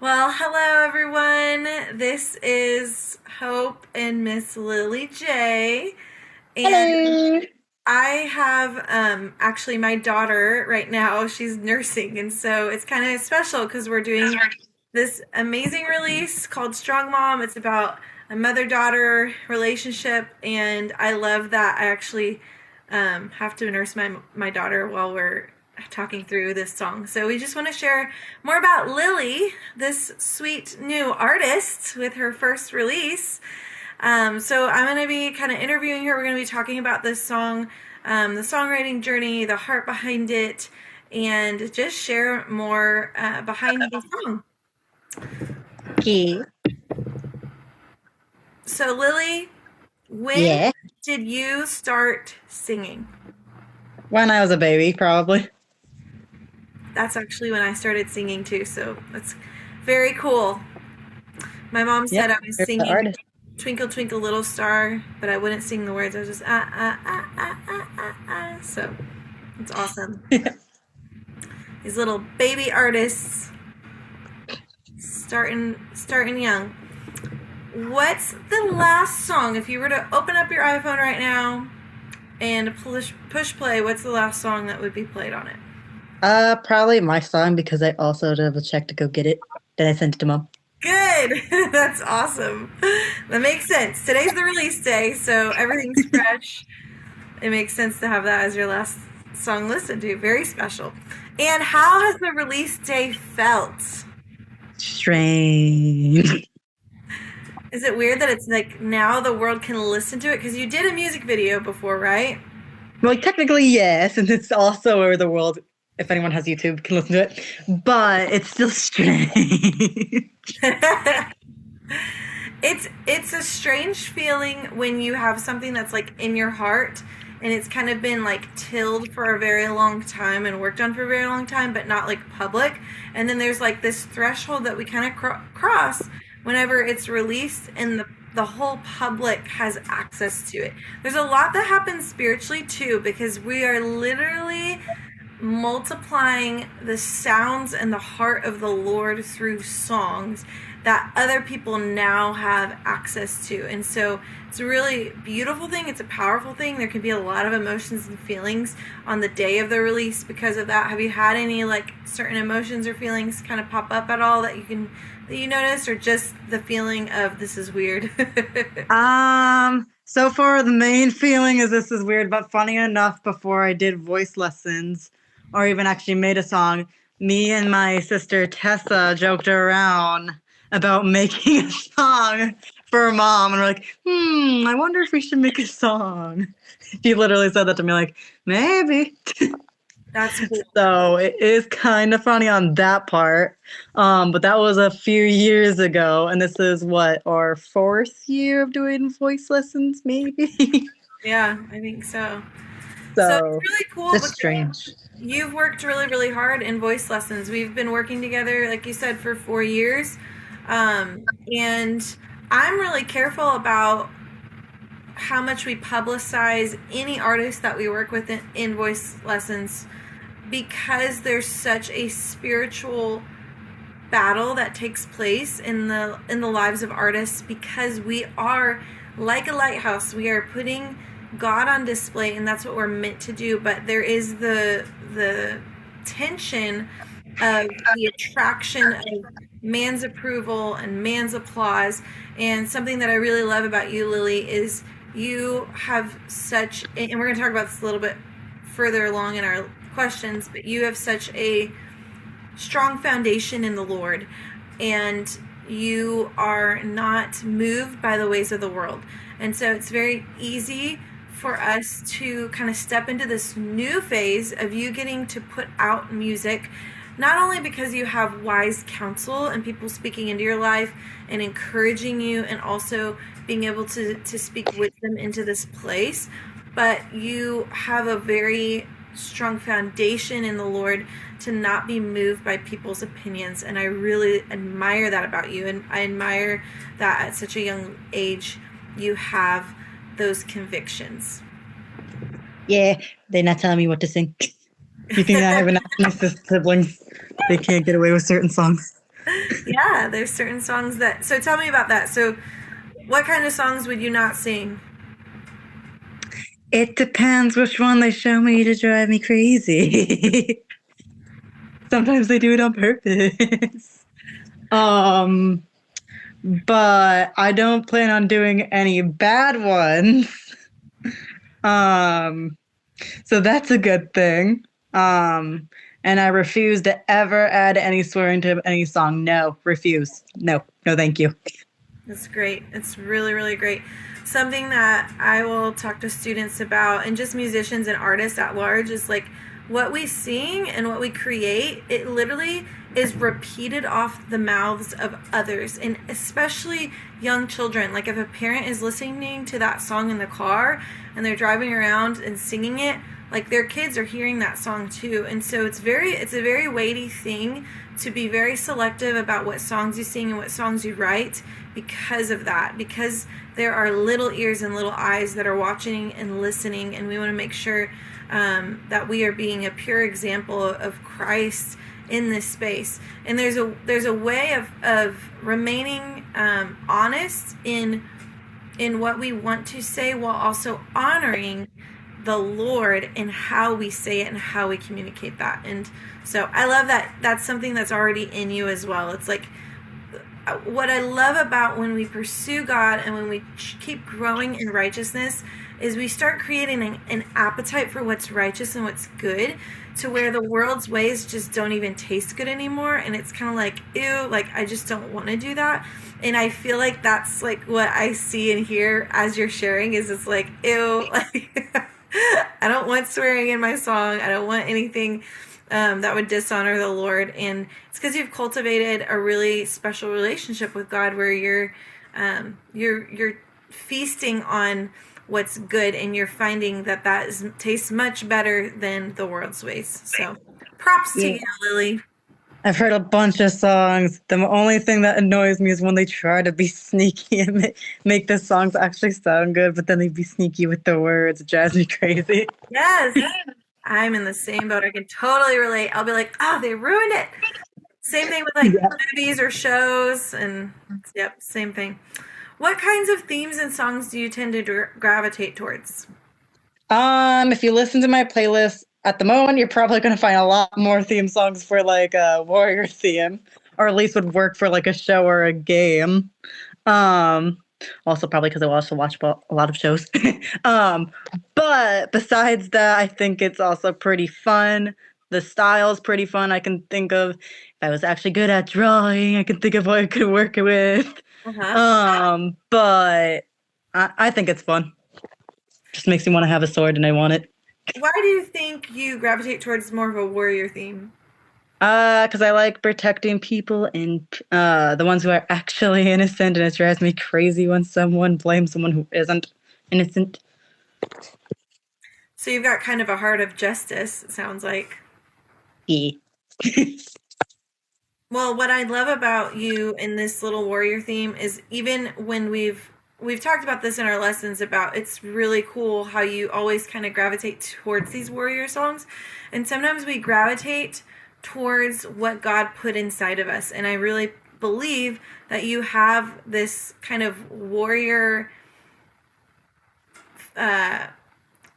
Well, hello everyone. This is Hope and Miss Lily J. And Hello. I have actually my daughter right now. She's nursing, and so it's kind of special because we're doing this amazing release called Strong Mom. It's about a mother-daughter relationship, and I love that I actually have to nurse my daughter while we're talking through this song. So we just want to share more about Lily, this sweet new artist with her first release. So I'm going to be kind of interviewing her. We're going to be talking about this song, the songwriting journey, the heart behind it, and just share more behind the song. Okay. So Lily, when Yeah. did you start singing? When I was a baby, probably. That's actually when I started singing too. So that's very cool. My mom Yep. said I was You're the singing artist. Twinkle Twinkle Little Star, but I wouldn't sing the words. I was just ah. So it's awesome. These little baby artists starting young. What's the last song? If you were to open up your iPhone right now and push play, what's the last song that would be played on it? Probably my song because I also double checked to go get it. Then I sent it to mom. Good. That's awesome. That makes sense. Today's the release day, so everything's fresh. It makes sense to have that as your last song listened to. Very special. And how has the release day felt? Strange. Is it weird that it's like now the world can listen to it? Because you did a music video before, right? Well, technically, yes, and it's also where the world, if anyone has YouTube, can listen to it. But it's still strange. It's a strange feeling when you have something that's like in your heart and it's kind of been like tilled for a very long time and worked on for a very long time, but not like public. And then there's like this threshold that we kind of cross whenever it's released and the whole public has access to it. There's a lot that happens spiritually too because we are literally multiplying the sounds and the heart of the Lord through songs that other people now have access to. And so it's a really beautiful thing. It's a powerful thing. There can be a lot of emotions and feelings on the day of the release because of that. Have you had any like certain emotions or feelings kind of pop up at all that you notice, or just the feeling of this is weird? So far the main feeling is this is weird, but funny enough, before I did voice lessons or even actually made a song, me and my sister Tessa joked around about making a song for mom, and we're like, I wonder if we should make a song. She literally said that to me, like, maybe. That's cool. So it is kind of funny on that part. But that was a few years ago, and this is what, our fourth year of doing voice lessons, maybe. Yeah, I think so. So it's So really cool just because strange. you've worked really, really hard in voice lessons. We've been working together, like you said, for 4 years. And I'm really careful about how much we publicize any artist that we work with in voice lessons because there's such a spiritual battle that takes place in the lives of artists because we are like a lighthouse. We are putting God on display, and that's what we're meant to do. But there is the tension of the attraction of man's approval and man's applause. And something that I really love about you, Lily, is you have such, and we're going to talk about this a little bit further along in our questions, but you have such a strong foundation in the Lord, and you are not moved by the ways of the world. And so it's very easy for us to kind of step into this new phase of you getting to put out music, not only because you have wise counsel and people speaking into your life and encouraging you, and also being able to speak wisdom into this place, but you have a very strong foundation in the Lord to not be moved by people's opinions. And I really admire that about you. And I admire that at such a young age you have those convictions. Yeah, they're not telling me what to sing. You think I have an my siblings? They can't get away with certain songs. Yeah, there's certain songs that. So tell me about that. So, what kind of songs would you not sing? It depends which one they show me to drive me crazy. Sometimes they do it on purpose. Um, but I don't plan on doing any bad ones. Um, so that's a good thing. Um, and I refuse to ever add any swearing to any song. No, refuse. No, no, thank you. It's great. It's really, really great. Something that I will talk to students about, and just musicians and artists at large, is like what we sing and what we create, it literally is repeated off the mouths of others, and especially young children. Like if a parent is listening to that song in the car and they're driving around and singing it, like their kids are hearing that song too. And so it's a very weighty thing to be very selective about what songs you sing and what songs you write, because of that, because there are little ears and little eyes that are watching and listening, and we want to make sure that we are being a pure example of Christ in this space. And there's a way of remaining honest in what we want to say, while also honoring the Lord in how we say it and how we communicate that. And so I love that that's something that's already in you as well. It's like what I love about when we pursue God and when we keep growing in righteousness is we start creating an appetite for what's righteous and what's good, to where the world's ways just don't even taste good anymore, and it's kind of like, ew, like I just don't want to do that. And I feel like that's like what I see and hear as you're sharing, is it's like, ew, like I don't want swearing in my song. I don't want anything that would dishonor the Lord. And it's because you've cultivated a really special relationship with God, where you're feasting on what's good, and you're finding that tastes much better than the world's ways. So, props to Yeah. you, Lily. I've heard a bunch of songs. The only thing that annoys me is when they try to be sneaky and make the songs actually sound good, but then they be sneaky with the words. It drives me crazy. Yes, I'm in the same boat. I can totally relate. I'll be like, oh, they ruined it. Same thing with like Yeah. movies or shows, and yep, same thing. What kinds of themes and songs do you tend to gravitate towards? If you listen to my playlist at the moment, you're probably going to find a lot more theme songs for like a warrior theme, or at least would work for like a show or a game. Um, Also probably because I also watch a lot of shows. um, but besides that, I think it's also pretty fun. The style's pretty fun. I can think of, if I was actually good at drawing, I can think of what I could work with. Uh huh. But I think it's fun. Just makes me want to have a sword, and I want it. Why do you think you gravitate towards more of a warrior theme? Because I like protecting people and the ones who are actually innocent, and it drives me crazy when someone blames someone who isn't innocent. So you've got kind of a heart of justice, it sounds like. Yeah. Well, what I love about you in this little warrior theme is, even when we've talked about this in our lessons, about it's really cool how you always kind of gravitate towards these warrior songs, and sometimes we gravitate towards what God put inside of us. And I really believe that you have this kind of warrior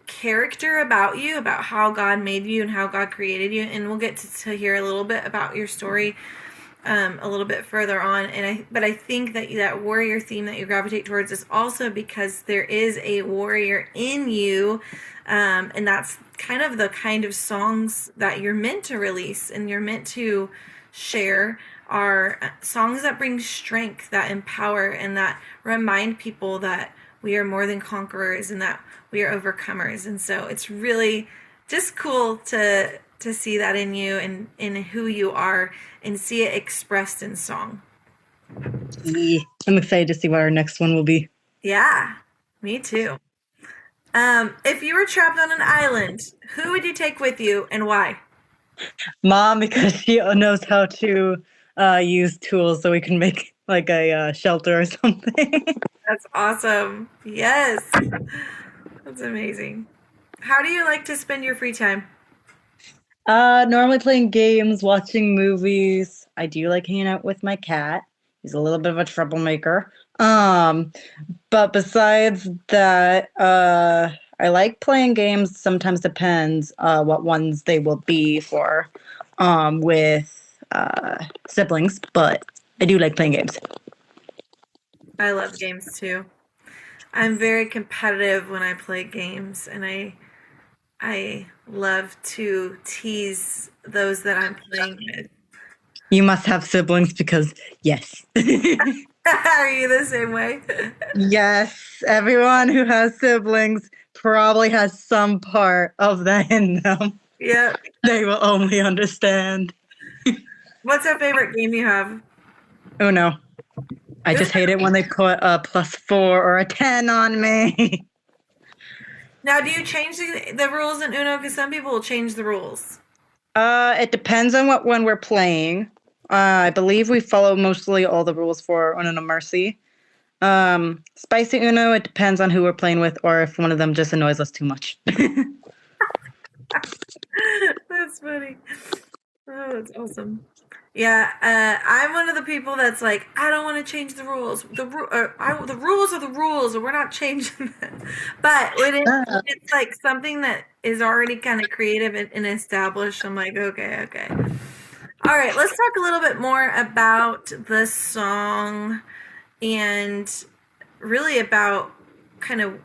character about you, about how God made you and how God created you. And we'll get to hear a little bit about your story a little bit further on. But I think that that warrior theme that you gravitate towards is also because there is a warrior in you, and that's the kind of songs that you're meant to release and you're meant to share, are songs that bring strength, that empower, and that remind people that we are more than conquerors and that we are overcomers. And so it's really just cool to see that in you and in who you are, and see it expressed in song. Yeah. I'm excited to see what our next one will be. Yeah, me too. If you were trapped on an island, who would you take with you and why? Mom, because she knows how to use tools so we can make like a shelter or something. That's awesome. Yes, that's amazing. How do you like to spend your free time? Normally playing games, watching movies. I do like hanging out with my cat. He's a little bit of a troublemaker. Um, but besides that, I like playing games. Sometimes depends what ones they will be for with siblings, but I do like playing games. I love games too. I'm very competitive when I play games, and I love to tease those that I'm playing with. You must have siblings because yes. Are you the same way? Yes, everyone who has siblings probably has some part of that in them. Yep. They will only understand. What's a favorite game you have? Oh no. I just hate it when they put a +4 or a 10 on me. Now, do you change the rules in Uno? Because some people will change the rules. It depends on what when we're playing. I believe we follow mostly all the rules for Uno no Mercy. Spicy Uno, it depends on who we're playing with or if one of them just annoys us too much. That's funny. Oh, that's awesome. Yeah, I'm one of the people that's like, I don't want to change the rules. The rules are the rules, and we're not changing them. But when it's like something that is already kind of creative and established, I'm like, okay, okay. All right, let's talk a little bit more about the song and really about kind of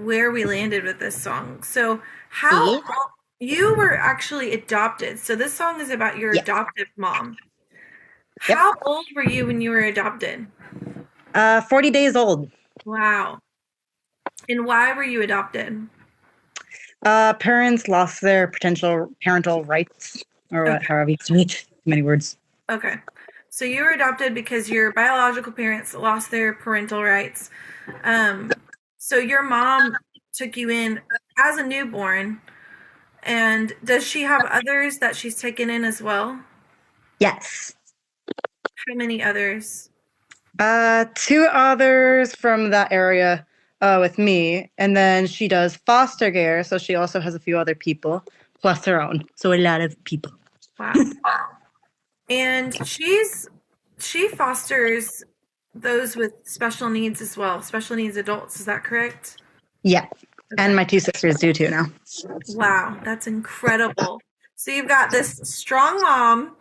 where we landed with this song. So, how you were actually adopted. So, this song is about your Yes. adoptive mom. Yep. How old were you when you were adopted? 40 days old. Wow. And why were you adopted? Parents lost their potential parental rights, or what, however you say it. Many words. Okay. So you were adopted because your biological parents lost their parental rights. So your mom took you in as a newborn. And does she have others that she's taken in as well? Yes. How many others? Two others from that area with me, and then she does foster care, so she also has a few other people plus her own, so a lot of people. Wow. And she fosters those with special needs as well, special needs adults. Is that correct? Yeah, Okay. and my two sisters do too now. Wow, that's incredible. So you've got this strong mom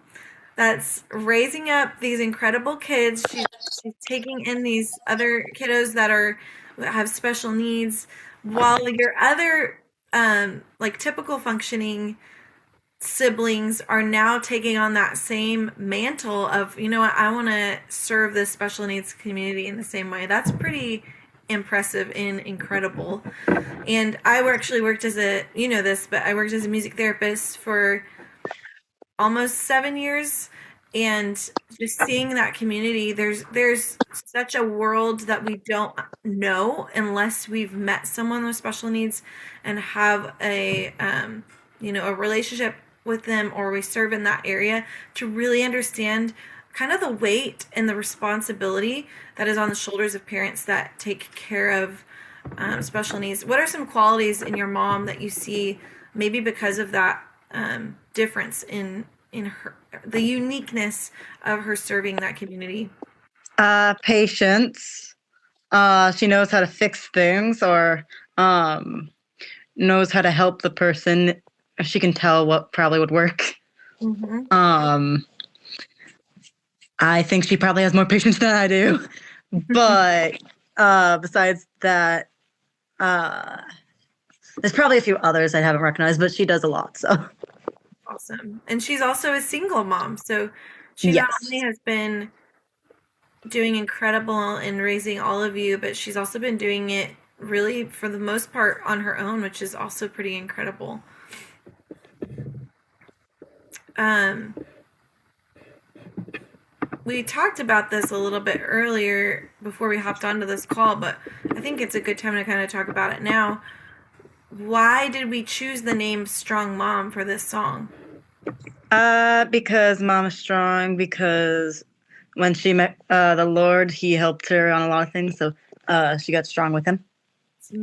that's raising up these incredible kids. She's taking in these other kiddos that have special needs, while your other like typical functioning siblings are now taking on that same mantle of, you know what, I want to serve this special needs community in the same way. That's pretty impressive and incredible. And I actually worked as a, you know this, but I worked as a music therapist for almost 7 years, and just seeing that community, there's such a world that we don't know unless we've met someone with special needs and have a a relationship with them, or we serve in that area, to really understand kind of the weight and the responsibility that is on the shoulders of parents that take care of special needs. What are some qualities in your mom that you see maybe because of that difference in her, the uniqueness of her serving that community? Patience. She knows how to fix things, or knows how to help the person if she can tell what probably would work. Mm-hmm. I think she probably has more patience than I do. But besides that, there's probably a few others I haven't recognized, but she does a lot. So Awesome. And she's also a single mom, so she not yes. only has been doing incredible in raising all of you, but she's also been doing it really for the most part on her own, which is also pretty incredible. We talked about this a little bit earlier before we hopped onto this call, but I think it's a good time to kind of talk about it now. Why did we choose the name Strong Mom for this song? Because Mom is strong, because when she met the Lord, he helped her on a lot of things, so she got strong with him.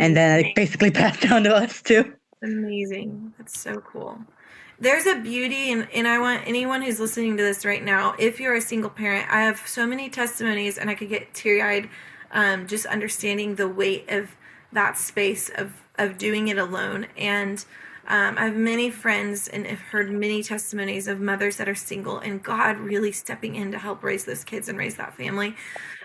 And then it basically passed down to us too. Amazing. That's so cool. There's a beauty, and I want anyone who's listening to this right now, if you're a single parent, I have so many testimonies, and I could get teary eyed just understanding the weight of that space of doing it alone. And I have many friends and have heard many testimonies of mothers that are single and God really stepping in to help raise those kids and raise that family.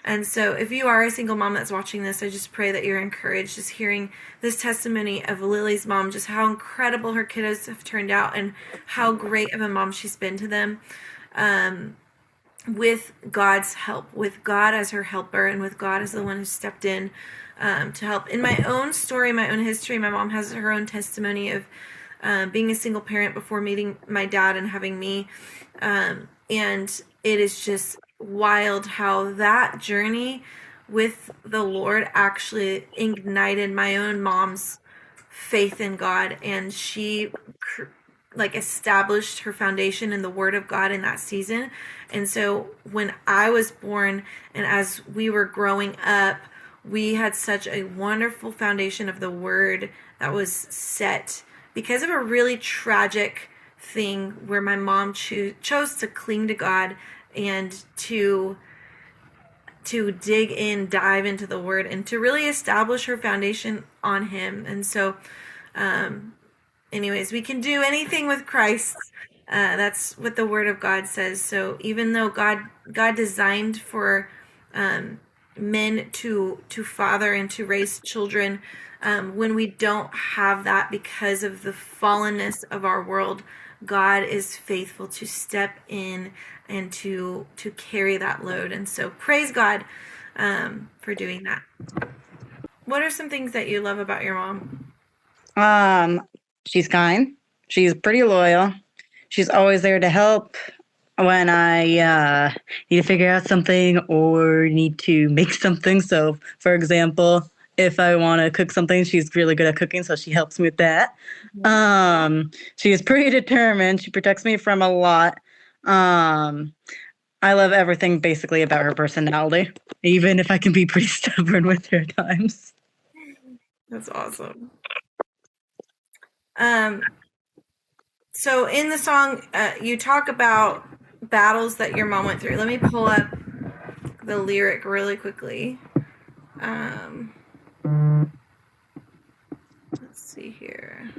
And so, if you are a single mom that's watching this, I just pray that you're encouraged just hearing this testimony of Lily's mom, just how incredible her kiddos have turned out and how great of a mom she's been to them. With God's help, with God as her helper, and with God as the one who stepped in to help. In my own story, my own history, my mom has her own testimony of being a single parent before meeting my dad and having me. And it is just wild how that journey with the Lord actually ignited my own mom's faith in God, and she like established her foundation in the Word of God in that season. And so when I was born and as we were growing up, we had such a wonderful foundation of the Word that was set because of a really tragic thing where my mom chose to cling to God and to dig in, dive into the Word, and to really establish her foundation on Him. And so, anyways, we can do anything with Christ. That's what the Word of God says. So even though God designed for men to father and to raise children, when we don't have that because of the fallenness of our world, God is faithful to step in and to carry that load. And so praise God for doing that. What are some things that you love about your mom? She's kind. She's pretty loyal. She's always there to help when I need to figure out something or need to make something. So, for example, if I want to cook something, she's really good at cooking, so she helps me with that. She is pretty determined. She protects me from a lot. I love everything basically about her personality, even if I can be pretty stubborn with her at times. That's awesome. So in the song, you talk about battles that your mom went through. Let me pull up the lyric really quickly. Let's see here.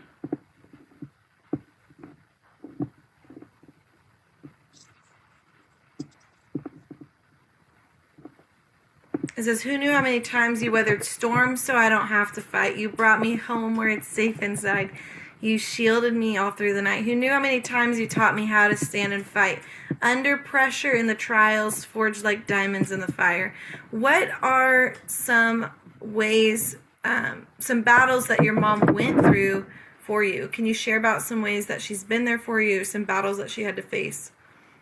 It says, "Who knew how many times you weathered storms so I don't have to fight? You brought me home where it's safe inside. You shielded me all through the night. Who knew how many times you taught me how to stand and fight? Under pressure in the trials, forged like diamonds in the fire." What are some ways, some battles that your mom went through for you? Can you share about some ways that she's been there for you, some battles that she had to face?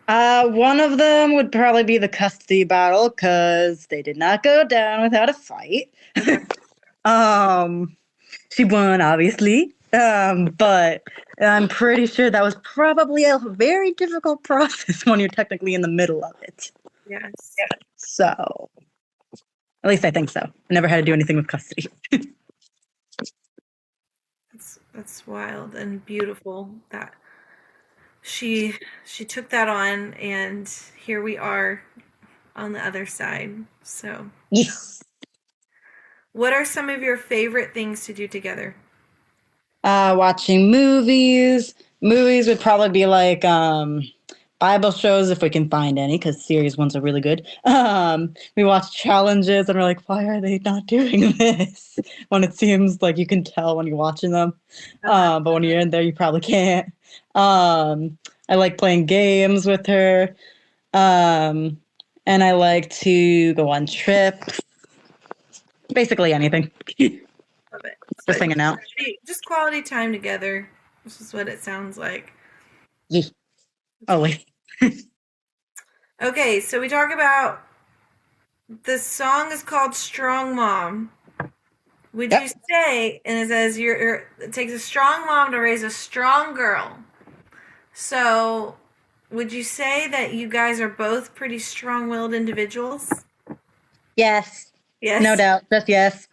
One of them would probably be the custody battle because they did not go down without a fight. She won, obviously, but I'm pretty sure that was probably a very difficult process when you're technically in the middle of it. Yes. So, at least I think so. I never had to do anything with custody. That's wild and beautiful that she took that on, and here we are on the other side. So Yes. What are some of your favorite things to do together? Watching movies. Movies would probably be like Bible shows if we can find any, because series ones are really good. We watch challenges and we're like, why are they not doing this? When it seems like you can tell when you're watching them. But when you're in there, you probably can't. I like playing games with her. And I like to go on trips. Basically anything. Love it. Just hanging out. Just quality time together. This is what it sounds like. Yeah. Always. Okay, so we talk about the song is called Strong Mom. Would you say, and it says it takes a strong mom to raise a strong girl. So would you say that you guys are both pretty strong-willed individuals? Yes. Yes. No doubt. Just yes.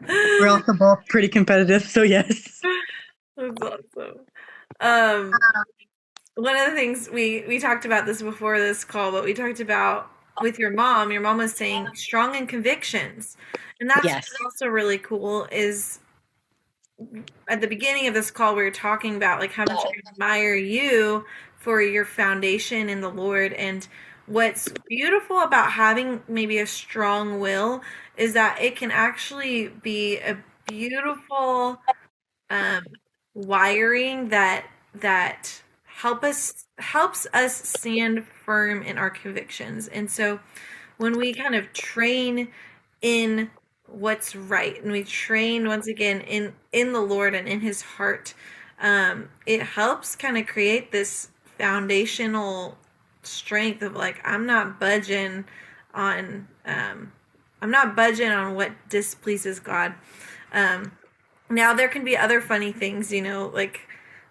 We're also both pretty competitive, so yes. That's awesome. um, one of the things we talked about this before this call, but we talked about with your mom. Your mom was saying strong in convictions, and that's Yes. also really cool. Is at the beginning of this call we were talking about like how much I admire you for your foundation in the Lord. And what's beautiful about having maybe a strong will is that it can actually be a beautiful um, wiring that helps us stand firm in our convictions. And so when we kind of train in what's right and we train once again in the Lord and in his heart, it helps kind of create this foundational strength of like on I'm not budging on what displeases God. um Now there can be other funny things, like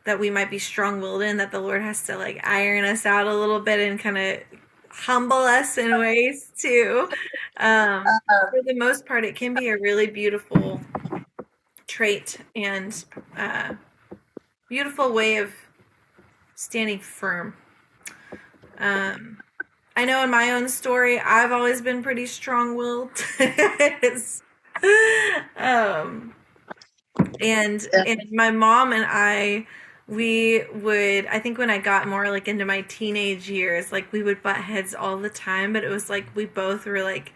that we might be strong-willed in, that the Lord has to like iron us out a little bit and kind of humble us in ways too. For the most part, it can be a really beautiful trait and beautiful way of standing firm. Um, I know in my own story, I've always been pretty strong-willed. um, and my mom and we would, I think when I got more like into my teenage years, like we would butt heads all the time, but it was like we're both really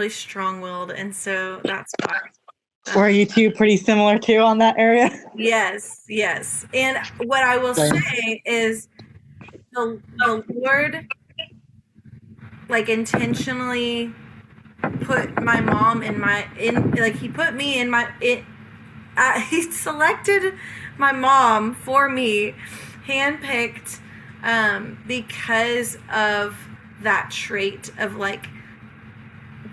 strong-willed, and so that's why. Were you two pretty similar too on that area? Yes, yes. And what I will say is the Lord like intentionally put my mom in like he put me in my it he selected my mom for me, handpicked, because of that trait of like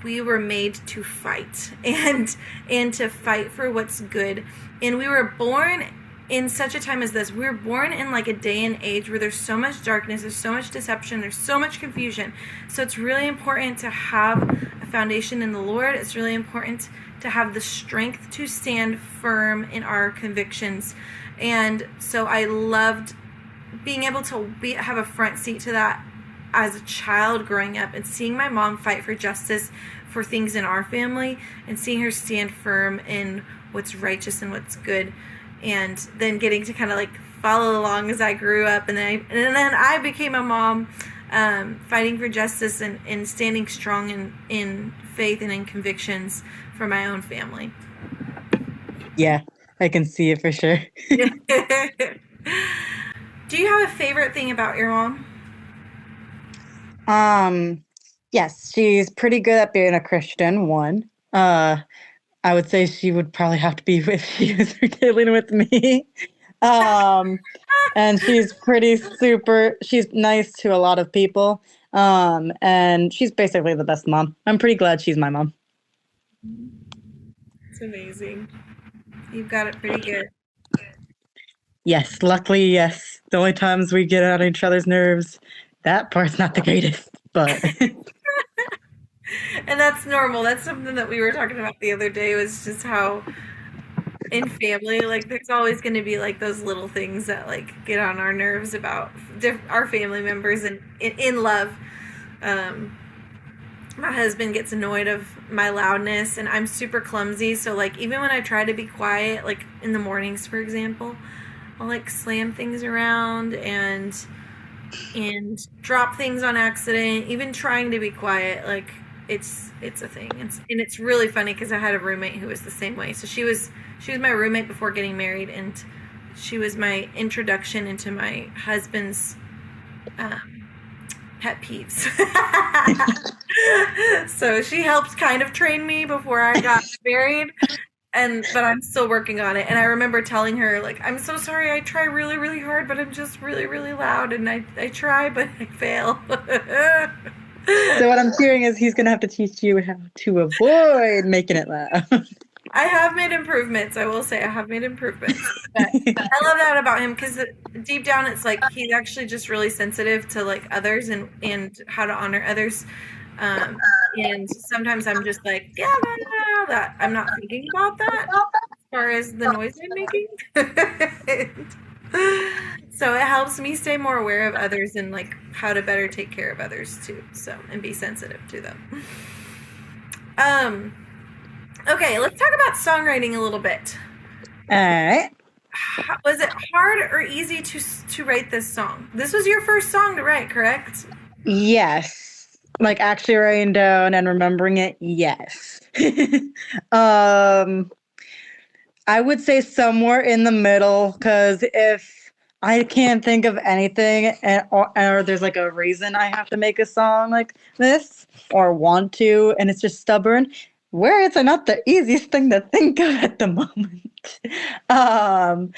we were made to fight and to fight for what's good. And we were born in such a time as this. We were born in like a day and age where there's so much darkness, there's so much deception, there's so much confusion. So it's really important to have a foundation in the Lord. It's really important to have the strength to stand firm in our convictions. And so I loved being able to have a front seat to that as a child growing up, and seeing my mom fight for justice for things in our family, and seeing her stand firm in what's righteous and what's good, and then getting to kind of like follow along as I grew up, and then I became a mom, fighting for justice and standing strong in faith and in convictions for my own family. Yeah, I can see it for sure. Do you have a favorite thing about your mom? Yes, she's pretty good at being a Christian, one. I would say she would probably have to be if she was dealing with me. And she's she's nice to a lot of people. And she's basically the best mom. I'm pretty glad she's my mom. It's amazing. You've got it pretty good. Yes, luckily, yes. The only times we get on each other's nerves, that part's not the greatest, but And that's normal. That's something that we were talking about the other day, was just how in family, like there's always going to be like those little things that like get on our nerves about our family members, and in love. Um, my husband gets annoyed of my loudness, and I'm super clumsy. So like even when I try to be quiet, like in the mornings, for example, I'll like slam things around and drop things on accident. Even trying to be quiet, like it's a thing. And it's really funny because I had a roommate who was the same way. So she was my roommate before getting married, and she was my introduction into my husband's pet peeves. So she helped kind of train me before I got married, but I'm still working on it. And I remember telling her like, I'm so sorry, I try really really hard, but I'm just really really loud, and I try but I fail. So what I'm hearing is he's gonna have to teach you how to avoid making it loud. I have made improvements. I will say I have made improvements. But I love that about him, because deep down it's like he's actually just really sensitive to like others and how to honor others. And sometimes I'm just like, yeah, that I'm not thinking about that as far as the noise I'm making. So it helps me stay more aware of others and like how to better take care of others too. So and be sensitive to them. Um, okay, let's talk about songwriting a little bit. All right. Was it hard or easy to write this song? This was your first song to write, correct? Yes. Like actually writing down and remembering it, yes. um I would say somewhere in the middle, because if I can't think of anything, or there's like a reason I have to make a song like this or want to, and it's just stubborn, words are not the easiest thing to think of at the moment. um,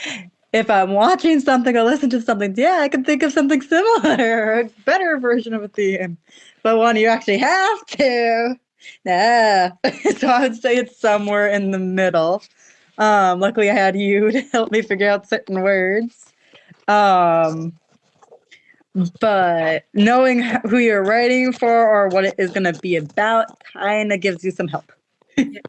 if I'm watching something or listen to something, yeah, I can think of something similar or a better version of a theme. But when you actually have to, nah. So I would say it's somewhere in the middle. Luckily, I had you to help me figure out certain words. Um, but knowing who you're writing for or what it is going to be about kind of gives you some help. Yes,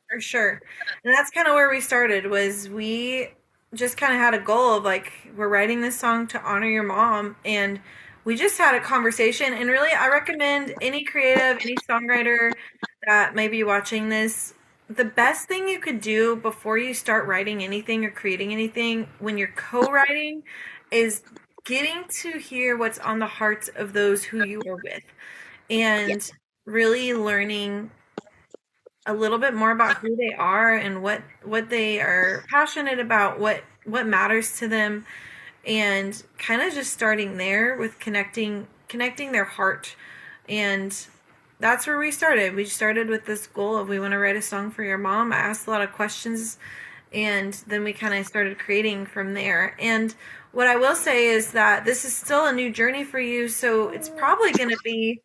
for sure. And that's kind of where we started was we just kind of had a goal of like we're writing this song to honor your mom and we just had a conversation and really I recommend any creative, any songwriter that may be watching this, the best thing you could do before you start writing anything or creating anything when you're co-writing is getting to hear what's on the hearts of those who you are with Yeah. and really learning a little bit more about who they are and what they are passionate about, what matters to them, and kind of just starting there with connecting their heart. And that's where we started. We started with this goal of we want to write a song for your mom. I asked a lot of questions and then we kind of started creating from there. And what I will say is that this is still a new journey for you, so it's probably going to be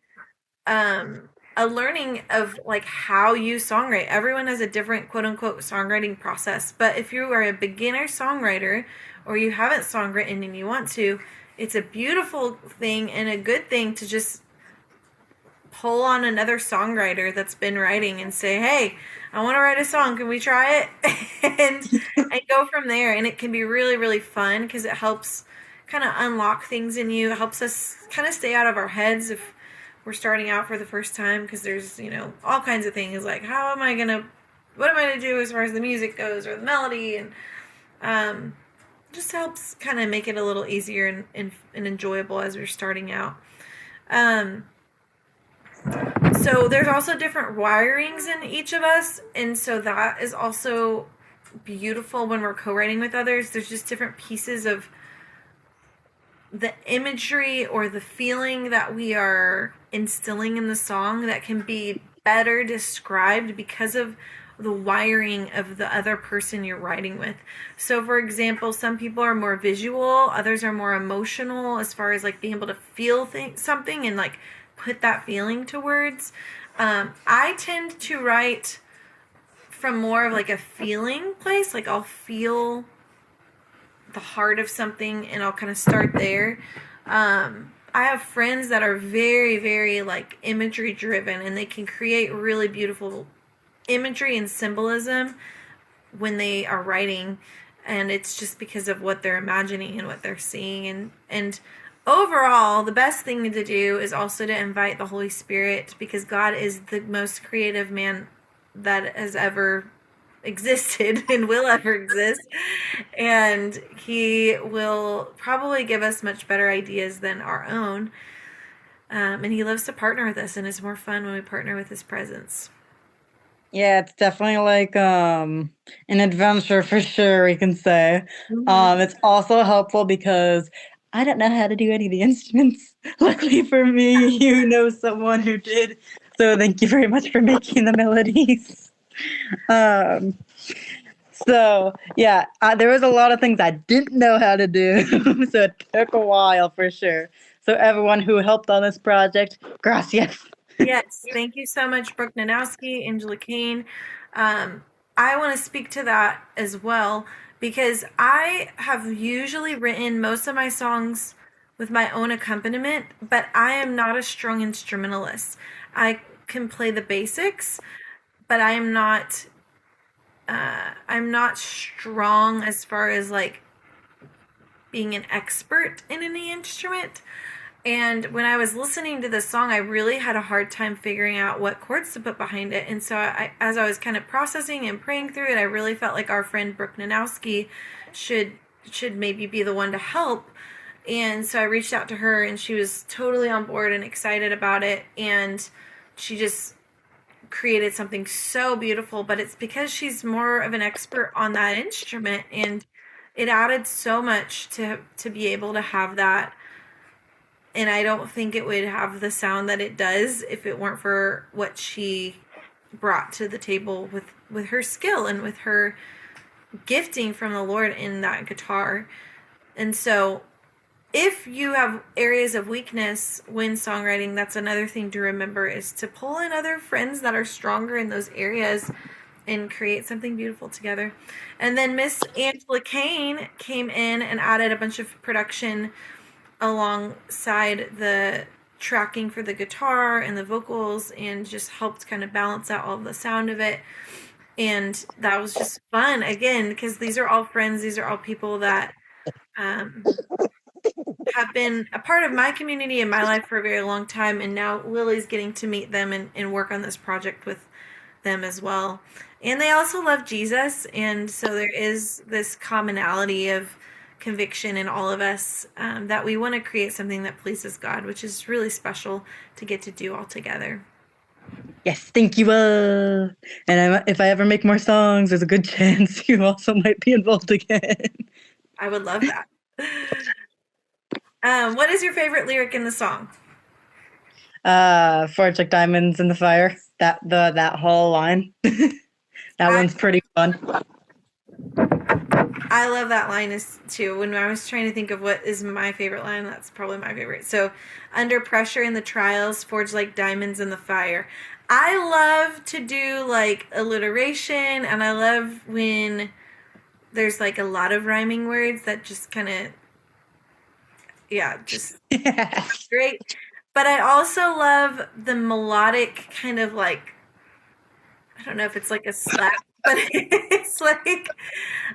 um a learning of like how you songwrite. Everyone has a different quote unquote songwriting process, but if you are a beginner songwriter or you haven't songwritten and you want to, it's a beautiful thing and a good thing to just pull on another songwriter that's been writing and say, "Hey, I want to write a song. Can we try it?" and go from there. And it can be really really fun because it helps kind of unlock things in you. It helps us kind of stay out of our heads if we're starting out for the first time because there's, all kinds of things like how am I going to what am I going to do as far as the music goes or the melody and um just helps kind of make it a little easier and enjoyable as we're starting out. Um, so there's also different wirings in each of us, and so that is also beautiful when we're co-writing with others. There's just different pieces of the imagery or the feeling that we are instilling in the song that can be better described because of the wiring of the other person you're writing with. So for example, some people are more visual, others are more emotional as far as like being able to feel something and like put that feeling to words. I tend to write from more of like a feeling place, like I'll feel the heart of something and I'll kind of start there. I have friends that are very, very like imagery driven and they can create really beautiful imagery and symbolism when they are writing, and it's just because of what they're imagining and what they're seeing. And overall the best thing to do is also to invite the Holy Spirit because God is the most creative man that has ever existed and will ever exist, and he will probably give us much better ideas than our own. And he loves to partner with us, and it's more fun when we partner with his presence. Yeah, it's definitely like an adventure for sure, we can say. Mm-hmm. It's also helpful because I don't know how to do any of the instruments. Luckily for me, you know someone who did. So thank you very much for making the melodies. Um, so yeah, there was a lot of things I didn't know how to do, so it took a while for sure. So everyone who helped on this project, gracias. Yes, thank you so much, Brooke Nanowski, Angela Kane. Um, I want to speak to that as well because I have usually written most of my songs with my own accompaniment, but I am not a strong instrumentalist. I can play the basics, but I'm not strong as far as like being an expert in any instrument. And when I was listening to this song, I really had a hard time figuring out what chords to put behind it. And so, as I was kind of processing and praying through it, I really felt like our friend Brooke Nanowski should maybe be the one to help. And so I reached out to her, and she was totally on board and excited about it. And she just created something so beautiful. But it's because she's more of an expert on that instrument, and it added so much to be able to have that. And I don't think it would have the sound that it does if it weren't for what she brought to the table with her skill and with her gifting from the Lord in that guitar. And so if you have areas of weakness when songwriting, that's another thing to remember, is to pull in other friends that are stronger in those areas and create something beautiful together. And then Miss Angela Kane came in and added a bunch of production alongside the tracking for the guitar and the vocals, and just helped kind of balance out all the sound of it. And that was just fun, again, because these are all friends. These are all people that have been a part of my community in my life for a very long time. And now Lily's getting to meet them and work on this project with them as well. And they also love Jesus. And so there is this commonality of conviction in all of us, that we want to create something that pleases God, which is really special to get to do all together. Yes, thank you. And if I ever make more songs, there's a good chance you also might be involved again. I would love that. What is your favorite lyric in the song? Forged like diamonds in the fire. That whole line. That one's pretty fun. I love that line too. When I was trying to think of what is my favorite line, that's probably my favorite. So, under pressure in the trials, forged like diamonds in the fire. I love to do like alliteration, and I love when there's like a lot of rhyming words that just kind of, just great. But I also love the melodic kind of like, I don't know if it's like a slap, but it's like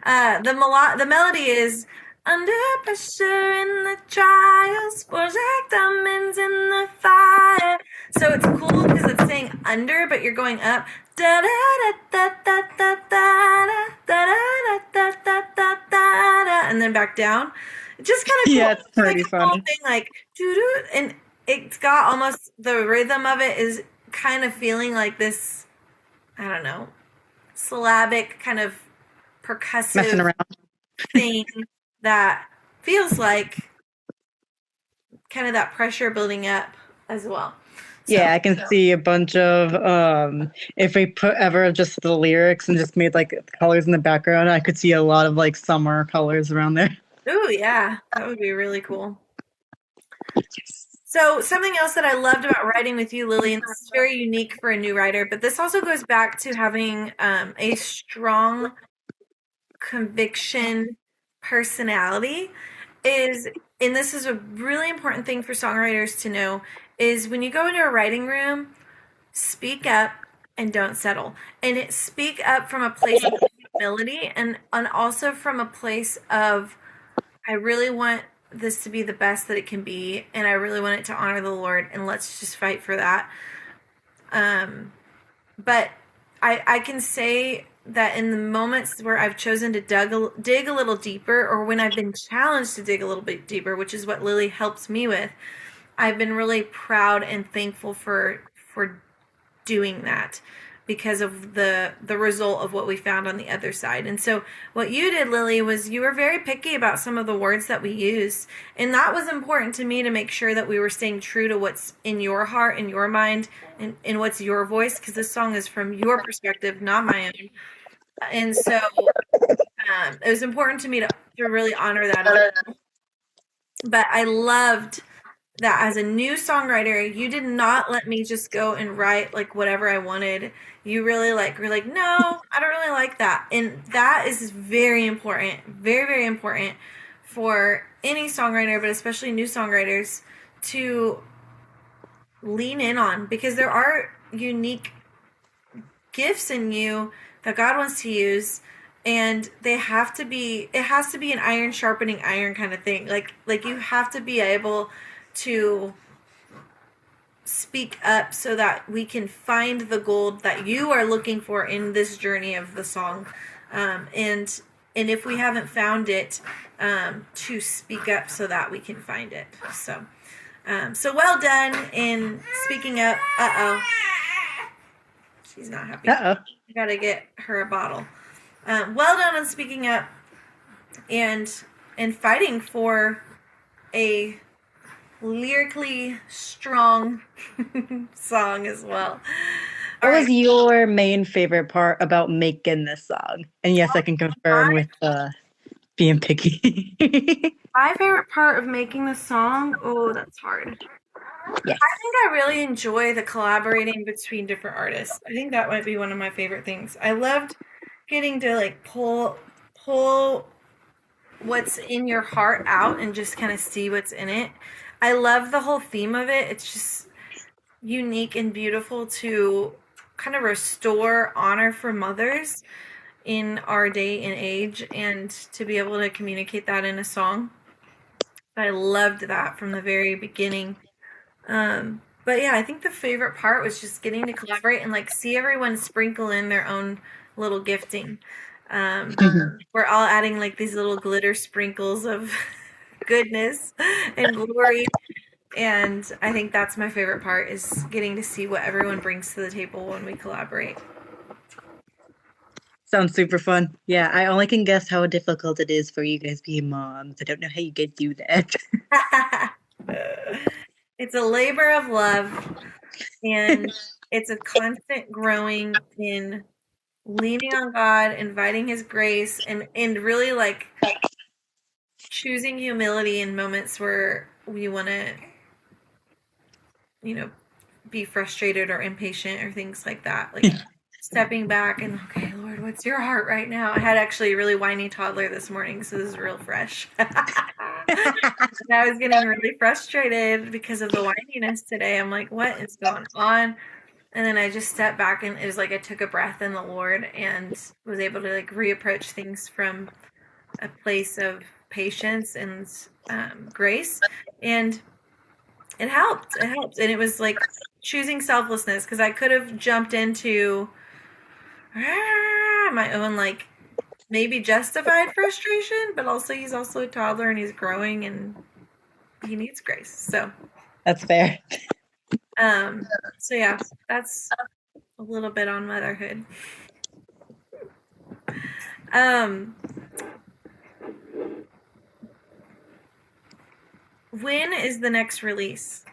the melody is under pressure in the trials, forged like diamonds in the fire. So it's cool because it's saying under, but you're going up. Da da da da da da da da da da da da, and then back down. Just kind of cool. Yeah, it's pretty like funny. Thing like doo-doo, and it's got almost the rhythm of it is kind of feeling like this, I don't know, syllabic kind of percussive thing that feels like kind of that pressure building up as well. So, yeah, I can see a bunch of if we put ever just the lyrics and just made like colors in the background, I could see a lot of like summer colors around there. Oh yeah, that would be really cool. So something else that I loved about writing with you, Lily, and this is very unique for a new writer, but this also goes back to having a strong conviction personality, and this is a really important thing for songwriters to know, is when you go into a writing room, speak up and don't settle. And speak up from a place of humility, and also from a place of, I really want this to be the best that it can be, and I really want it to honor the Lord, and let's just fight for that. But I can say that in the moments where I've chosen to dig a little deeper, or when I've been challenged to dig a little bit deeper, which is what Lily helps me with, I've been really proud and thankful for doing that, because of the result of what we found on the other side. And so what you did, Lily, was you were very picky about some of the words that we used. And that was important to me, to make sure that we were staying true to what's in your heart and your mind, and what's your voice, because this song is from your perspective, not my own. And so it was important to me to really honor that. But I loved that as a new songwriter, you did not let me just go and write like whatever I wanted. You really were like, no, I don't really like that. And that is very important, very, very important for any songwriter, but especially new songwriters, to lean in on, because there are unique gifts in you that God wants to use. and they have to be, it has to be an iron sharpening iron kind of thing. Like you have to be able to speak up so that we can find the gold that you are looking for in this journey of the song. And if we haven't found it, to speak up so that we can find it. So well done in speaking up. Uh-oh. She's not happy. Uh-oh. I gotta get her a bottle. Well done on speaking up and fighting for a lyrically strong song as well. What was your main favorite part about making this song? And yes, I can confirm with being picky. My favorite part of making the song, oh, that's hard. Yes. I think I really enjoy the collaborating between different artists. I think that might be one of my favorite things. I loved getting to like pull what's in your heart out and just kind of see what's in it. I love the whole theme of it. It's just unique and beautiful to kind of restore honor for mothers in our day and age, and to be able to communicate that in a song. I loved that from the very beginning. But yeah, I think the favorite part was just getting to collaborate and like see everyone sprinkle in their own little gifting. We're all adding like these little glitter sprinkles of goodness and glory. And I think that's my favorite part, is getting to see what everyone brings to the table when we collaborate. Sounds super fun. Yeah, I only can guess how difficult it is for you guys being moms. I don't know how you guys do that. It's a labor of love, and it's a constant growing in leaning on God, inviting His grace, and really like choosing humility in moments where we want to, be frustrated or impatient or things like that. Like stepping back and, okay, Lord, what's your heart right now? I had actually a really whiny toddler this morning, so this is real fresh. And I was getting really frustrated because of the whininess today. I'm like, what is going on? And then I just stepped back, and it was like I took a breath in the Lord and was able to like reapproach things from a place of patience and grace. And it helped. It helped. And it was like choosing selflessness, because I could have jumped into my own like maybe justified frustration, but also he's also a toddler and he's growing and he needs grace. So that's fair. So yeah, that's a little bit on motherhood. When is the next release?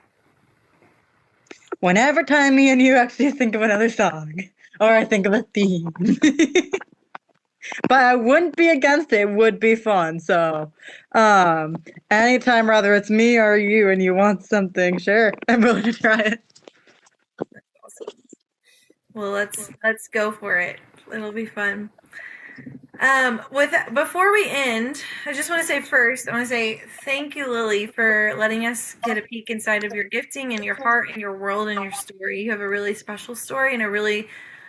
Whenever time me and you actually think of another song, or I think of a theme. But I wouldn't be against it. It would be fun. So anytime, whether it's me or you and you want something, sure, I'm willing to try it. Awesome. Well, let's go for it. It'll be fun. Before we end, I just want to say first, I want to say thank you, Lily, for letting us get a peek inside of your gifting and your heart and your world and your story. You have a really special story and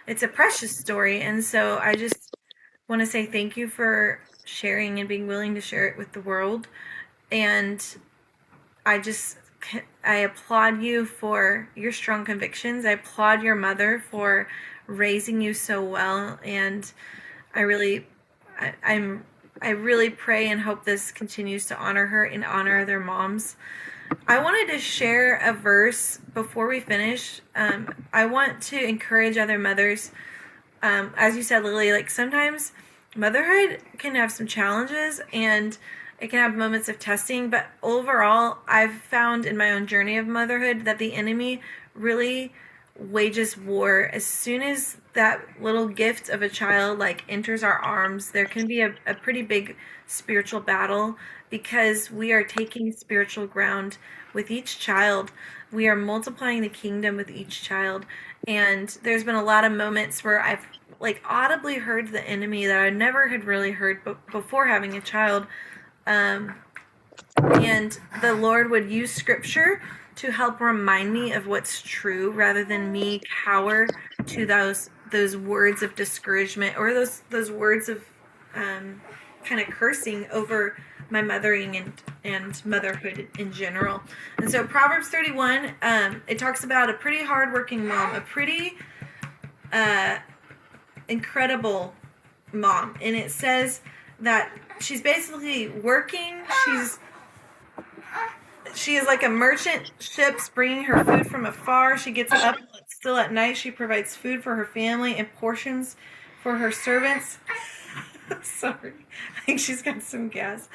it's a precious story. And so I just want to say thank you for sharing and being willing to share it with the world. And I applaud you for your strong convictions. I applaud your mother for raising you so well. And I really pray and hope this continues to honor her and honor their moms. I wanted to share a verse before we finish. I want to encourage other mothers. As you said, Lily, like sometimes motherhood can have some challenges and it can have moments of testing, but overall, I've found in my own journey of motherhood that the enemy really wages war. As soon as that little gift of a child like enters our arms, there can be a pretty big spiritual battle, because we are taking spiritual ground with each child. We are multiplying the kingdom with each child. And there's been a lot of moments where I've like audibly heard the enemy that I never had really heard before having a child. And the Lord would use scripture to help remind me of what's true, rather than me cower to those words of discouragement or those words of kind of cursing over my mothering and motherhood in general. And so Proverbs 31, it talks about a pretty hardworking mom, a pretty incredible mom. And it says that she's basically working. She is like a merchant ships bringing her food from afar. She gets up still at night. She provides food for her family and portions for her servants. Sorry, I think she's got some gas.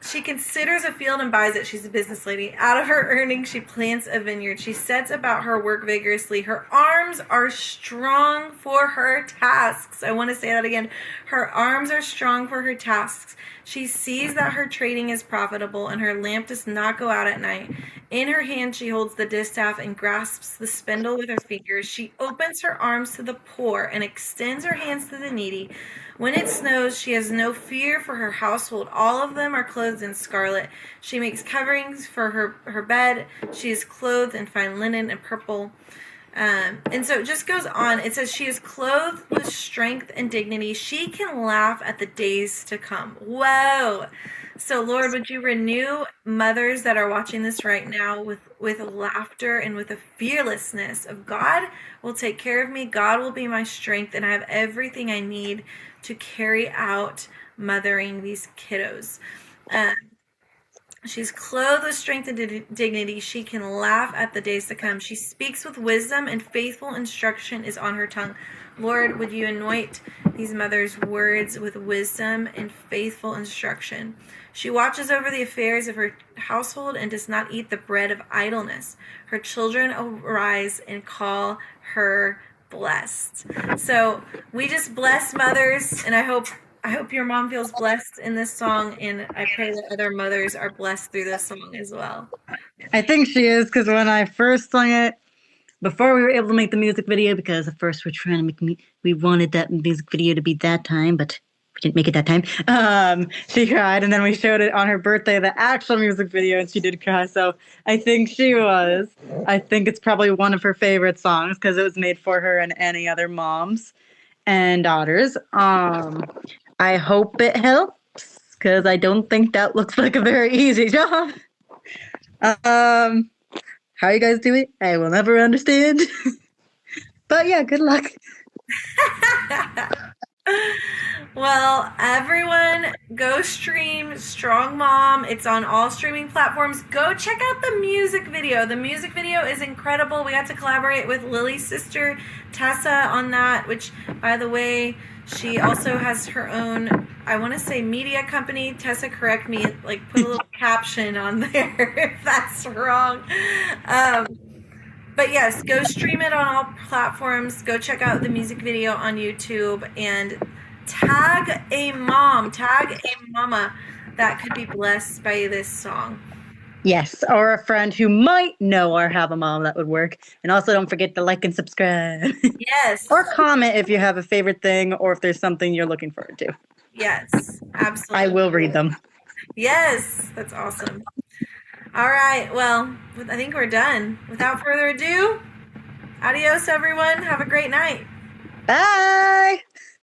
She considers a field and buys it. She's a business lady. Out of her earnings, she plants a vineyard. She sets about her work vigorously. Her arms are strong for her tasks. I want to say that again. Her arms are strong for her tasks. She sees that her trading is profitable, and her lamp does not go out at night. In her hand, she holds the distaff and grasps the spindle with her fingers. She opens her arms to the poor and extends her hands to the needy. When it snows, she has no fear for her household. All of them are clothed in scarlet. She makes coverings for her bed. She is clothed in fine linen and purple. And so it just goes on. It says she is clothed with strength and dignity. She can laugh at the days to come. Whoa. So Lord, would you renew mothers that are watching this right now with laughter and with a fearlessness of God will take care of me. God will be my strength, and I have everything I need to carry out mothering these kiddos. She's clothed with strength and dignity. She can laugh at the days to come. She speaks with wisdom, and faithful instruction is on her tongue. Lord, would you anoint these mothers' words with wisdom and faithful instruction? She watches over the affairs of her household and does not eat the bread of idleness. Her children arise and call her blessed. So we just bless mothers, and I hope your mom feels blessed in this song, and I pray that other mothers are blessed through this song as well. I think she is, because when I first sung it, before we were able to make the music video, because at first we're trying to make we wanted that music video to be that time, but we didn't make it that time. She cried, and then we showed it on her birthday, the actual music video, and she did cry. So I think she was. I think it's probably one of her favorite songs because it was made for her and any other moms and daughters. I hope it helps, because I don't think that looks like a very easy job. How you guys do it, I will never understand. But yeah, good luck. Well, everyone, go stream Strong Mom. It's on all streaming platforms. Go check out the music video. The music video is incredible. We got to collaborate with Lily's sister, Tessa, on that, which, by the way, she also has her own, I want to say, media company. Tessa, correct me, like put a little caption on there if that's wrong. But yes, go stream it on all platforms. Go check out the music video on YouTube and tag a mom, tag a mama that could be blessed by this song. Yes, or a friend who might know or have a mom that would work. And also don't forget to like and subscribe. Yes. Or comment if you have a favorite thing or if there's something you're looking forward to. Yes, absolutely. I will read them. Yes, that's awesome. All right, well, I think we're done. Without further ado, adios, everyone. Have a great night. Bye!